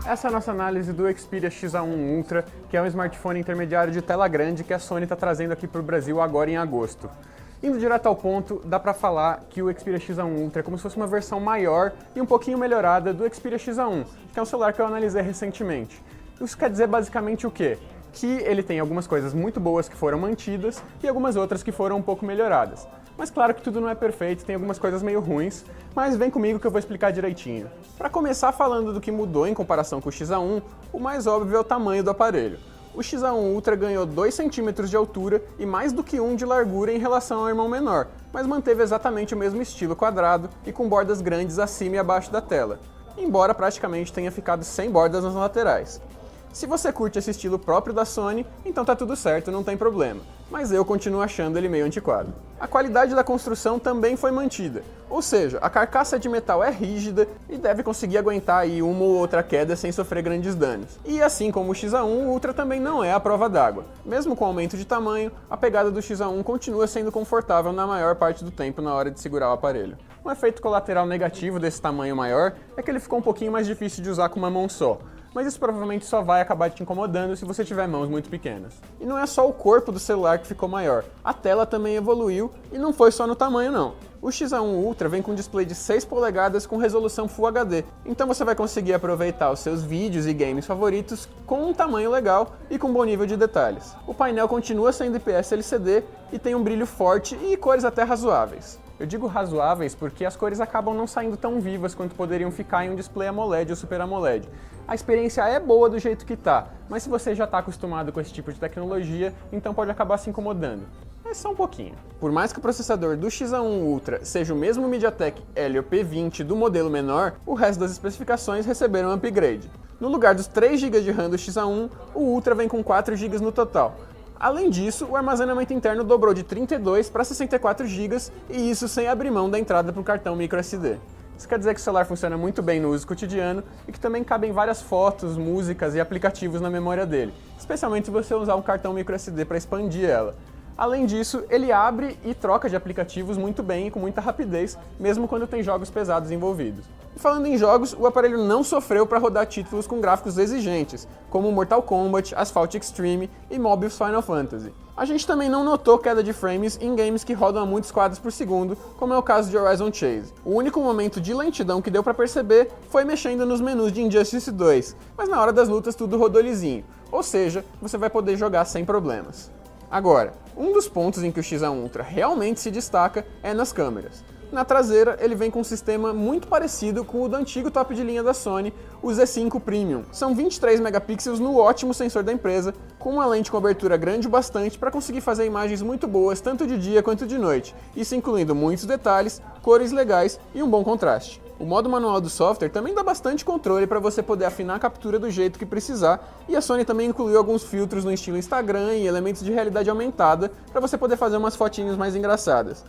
Essa é a nossa análise do Xperia XA1 Ultra, que é um smartphone intermediário de tela grande que a Sony está trazendo aqui para o Brasil agora em agosto. Indo direto ao ponto, dá para falar que o Xperia XA1 Ultra é como se fosse uma versão maior e um pouquinho melhorada do Xperia XA1, que é um celular que eu analisei recentemente. Isso quer dizer basicamente o quê? Que ele tem algumas coisas muito boas que foram mantidas e algumas outras que foram um pouco melhoradas. Mas claro que tudo não é perfeito, tem algumas coisas meio ruins, mas vem comigo que eu vou explicar direitinho. Para começar falando do que mudou em comparação com o XA1, o mais óbvio é o tamanho do aparelho. O XA1 Ultra ganhou 2 cm de altura e mais do que 1 de largura em relação ao irmão menor, mas manteve exatamente o mesmo estilo quadrado e com bordas grandes acima e abaixo da tela, embora praticamente tenha ficado sem bordas nas laterais. Se você curte esse estilo próprio da Sony, então tá tudo certo, não tem problema, mas eu continuo achando ele meio antiquado. A qualidade da construção também foi mantida, ou seja, a carcaça de metal é rígida e deve conseguir aguentar aí uma ou outra queda sem sofrer grandes danos. E assim como o XA1, o Ultra também não é a prova d'água. Mesmo com o aumento de tamanho, a pegada do XA1 continua sendo confortável na maior parte do tempo na hora de segurar o aparelho. Um efeito colateral negativo desse tamanho maior é que ele ficou um pouquinho mais difícil de usar com uma mão só, mas isso provavelmente só vai acabar te incomodando se você tiver mãos muito pequenas. E não é só o corpo do celular que ficou maior, a tela também evoluiu e não foi só no tamanho não. O XA1 Ultra vem com um display de 6 polegadas com resolução Full HD, então você vai conseguir aproveitar os seus vídeos e games favoritos com um tamanho legal e com bom nível de detalhes. O painel continua sendo IPS LCD e tem um brilho forte e cores até razoáveis. Eu digo razoáveis porque as cores acabam não saindo tão vivas quanto poderiam ficar em um display AMOLED ou Super AMOLED. A experiência é boa do jeito que tá, mas se você já está acostumado com esse tipo de tecnologia, então pode acabar se incomodando. Mas só um pouquinho. Por mais que o processador do XA1 Ultra seja o mesmo MediaTek Helio P20 do modelo menor, o resto das especificações receberam um upgrade. No lugar dos 3 GB de RAM do XA1, o Ultra vem com 4 GB no total. Além disso, o armazenamento interno dobrou de 32 para 64 GB e isso sem abrir mão da entrada para o cartão microSD. Isso quer dizer que o celular funciona muito bem no uso cotidiano e que também cabem várias fotos, músicas e aplicativos na memória dele, especialmente se você usar um cartão microSD para expandir ela. Além disso, ele abre e troca de aplicativos muito bem e com muita rapidez, mesmo quando tem jogos pesados envolvidos. E falando em jogos, o aparelho não sofreu para rodar títulos com gráficos exigentes, como Mortal Kombat, Asphalt Extreme e Mobius Final Fantasy. A gente também não notou queda de frames em games que rodam a muitos quadros por segundo, como é o caso de Horizon Chase. O único momento de lentidão que deu para perceber foi mexendo nos menus de Injustice 2, mas na hora das lutas tudo rodou lisinho, ou seja, você vai poder jogar sem problemas. Agora, um dos pontos em que o XA1 Ultra realmente se destaca é nas câmeras. Na traseira, ele vem com um sistema muito parecido com o do antigo top de linha da Sony, o Z5 Premium. São 23 megapixels no ótimo sensor da empresa, com uma lente com abertura grande o bastante para conseguir fazer imagens muito boas tanto de dia quanto de noite, isso incluindo muitos detalhes, cores legais e um bom contraste. O modo manual do software também dá bastante controle para você poder afinar a captura do jeito que precisar, e a Sony também incluiu alguns filtros no estilo Instagram e elementos de realidade aumentada para você poder fazer umas fotinhas mais engraçadas.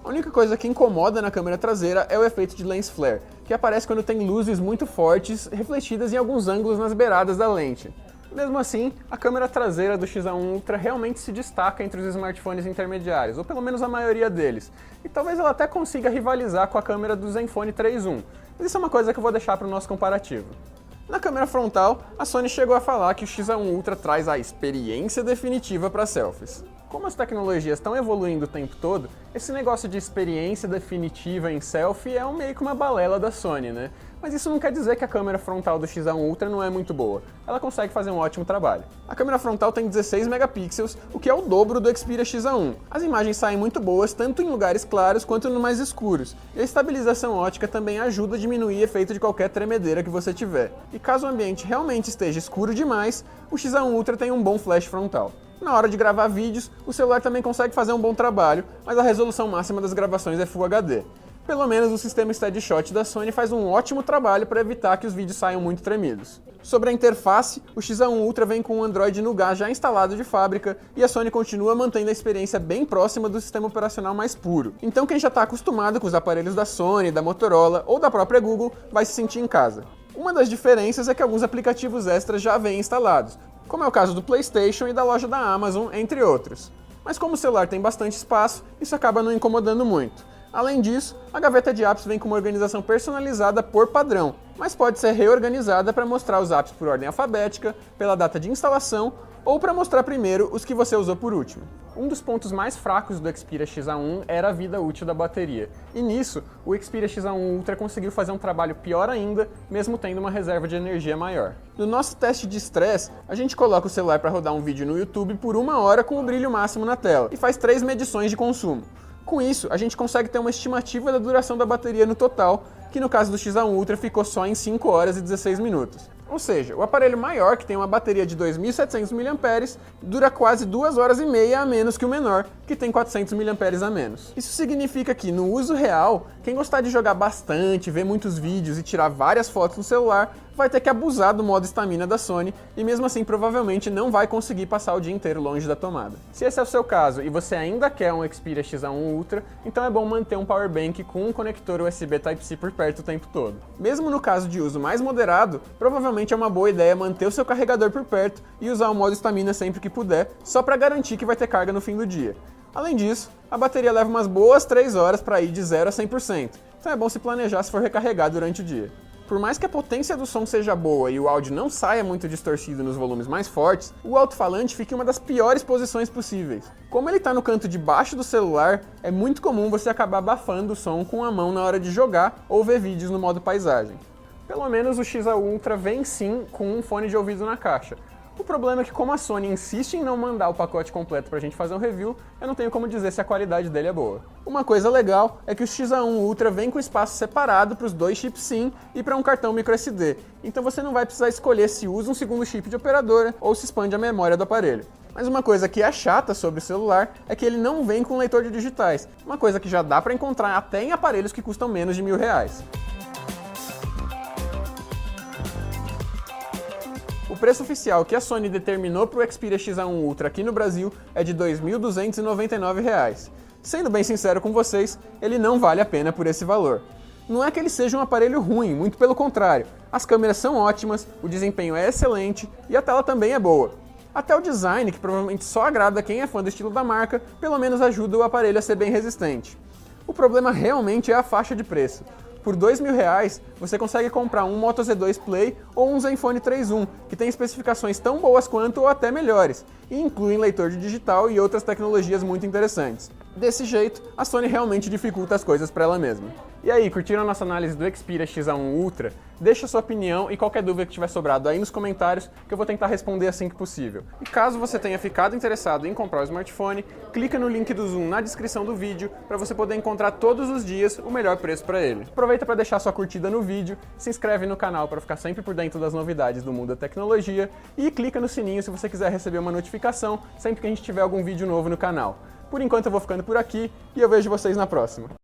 A única coisa que incomoda na câmera traseira é o efeito de lens flare, que aparece quando tem luzes muito fortes refletidas em alguns ângulos nas beiradas da lente. Mesmo assim, a câmera traseira do XA1 Ultra realmente se destaca entre os smartphones intermediários, ou pelo menos a maioria deles, e talvez ela até consiga rivalizar com a câmera do Zenfone 3.1, mas isso é uma coisa que eu vou deixar para o nosso comparativo. Na câmera frontal, a Sony chegou a falar que o XA1 Ultra traz a experiência definitiva para selfies. Como as tecnologias estão evoluindo o tempo todo, esse negócio de experiência definitiva em selfie é meio que uma balela da Sony, né? Mas isso não quer dizer que a câmera frontal do XA1 Ultra não é muito boa. Ela consegue fazer um ótimo trabalho. A câmera frontal tem 16 megapixels, o que é o dobro do Xperia XA1. As imagens saem muito boas tanto em lugares claros quanto no mais escuros. E a estabilização ótica também ajuda a diminuir o efeito de qualquer tremedeira que você tiver. E caso o ambiente realmente esteja escuro demais, o XA1 Ultra tem um bom flash frontal. Na hora de gravar vídeos, o celular também consegue fazer um bom trabalho, mas a resolução máxima das gravações é Full HD. Pelo menos o sistema Steadishot da Sony faz um ótimo trabalho para evitar que os vídeos saiam muito tremidos. Sobre a interface, o XA1 Ultra vem com o Android Nougat já instalado de fábrica e a Sony continua mantendo a experiência bem próxima do sistema operacional mais puro. Então quem já está acostumado com os aparelhos da Sony, da Motorola ou da própria Google vai se sentir em casa. Uma das diferenças é que alguns aplicativos extras já vêm instalados, como é o caso do PlayStation e da loja da Amazon, entre outros. Mas como o celular tem bastante espaço, isso acaba não incomodando muito. Além disso, a gaveta de apps vem com uma organização personalizada por padrão, mas pode ser reorganizada para mostrar os apps por ordem alfabética, pela data de instalação ou para mostrar primeiro os que você usou por último. Um dos pontos mais fracos do Xperia XA1 era a vida útil da bateria, e nisso o Xperia XA1 Ultra conseguiu fazer um trabalho pior ainda, mesmo tendo uma reserva de energia maior. No nosso teste de estresse, a gente coloca o celular para rodar um vídeo no YouTube por 1 hora com o brilho máximo na tela, e faz 3 medições de consumo. Com isso, a gente consegue ter uma estimativa da duração da bateria no total, que no caso do XA1 Ultra ficou só em 5 horas e 16 minutos. Ou seja, o aparelho maior, que tem uma bateria de 2.700 mAh, dura quase 2 horas e meia a menos que o menor, que tem 400 mAh a menos. Isso significa que, no uso real, quem gostar de jogar bastante, ver muitos vídeos e tirar várias fotos no celular, vai ter que abusar do modo estamina da Sony e mesmo assim provavelmente não vai conseguir passar o dia inteiro longe da tomada. Se esse é o seu caso e você ainda quer um Xperia XA1 Ultra, então é bom manter um power bank com um conector USB Type-C por perto o tempo todo. Mesmo no caso de uso mais moderado, provavelmente é uma boa ideia manter o seu carregador por perto e usar o modo estamina sempre que puder, só para garantir que vai ter carga no fim do dia. Além disso, a bateria leva umas boas 3 horas para ir de 0 a 100%, então é bom se planejar se for recarregar durante o dia. Por mais que a potência do som seja boa e o áudio não saia muito distorcido nos volumes mais fortes, o alto-falante fica em uma das piores posições possíveis. Como ele está no canto de baixo do celular, é muito comum você acabar abafando o som com a mão na hora de jogar ou ver vídeos no modo paisagem. Pelo menos o XA1 Ultra vem sim com um fone de ouvido na caixa. O problema é que como a Sony insiste em não mandar o pacote completo pra gente fazer um review, eu não tenho como dizer se a qualidade dele é boa. Uma coisa legal é que o XA1 Ultra vem com espaço separado para os 2 chips SIM e para um cartão microSD, então você não vai precisar escolher se usa um segundo chip de operadora ou se expande a memória do aparelho. Mas uma coisa que é chata sobre o celular é que ele não vem com leitor de digitais, uma coisa que já dá para encontrar até em aparelhos que custam menos de R$1.000. O preço oficial que a Sony determinou para o Xperia XA1 Ultra aqui no Brasil é de R$ 2.299. Sendo bem sincero com vocês, ele não vale a pena por esse valor. Não é que ele seja um aparelho ruim, muito pelo contrário. As câmeras são ótimas, o desempenho é excelente e a tela também é boa. Até o design, que provavelmente só agrada quem é fã do estilo da marca, pelo menos ajuda o aparelho a ser bem resistente. O problema realmente é a faixa de preço. Por R$2.000, você consegue comprar um Moto Z2 Play ou um Zenfone 3.1, que tem especificações tão boas quanto ou até melhores, e incluem leitor de digital e outras tecnologias muito interessantes. Desse jeito, a Sony realmente dificulta as coisas para ela mesma. E aí, curtiram a nossa análise do Xperia XA1 Ultra? Deixa sua opinião e qualquer dúvida que tiver sobrado aí nos comentários, que eu vou tentar responder assim que possível. E caso você tenha ficado interessado em comprar o smartphone, clica no link do Zoom na descrição do vídeo para você poder encontrar todos os dias o melhor preço para ele. Aproveita para deixar sua curtida no vídeo, se inscreve no canal para ficar sempre por dentro das novidades do mundo da tecnologia e clica no sininho se você quiser receber uma notificação sempre que a gente tiver algum vídeo novo no canal. Por enquanto eu vou ficando por aqui e eu vejo vocês na próxima.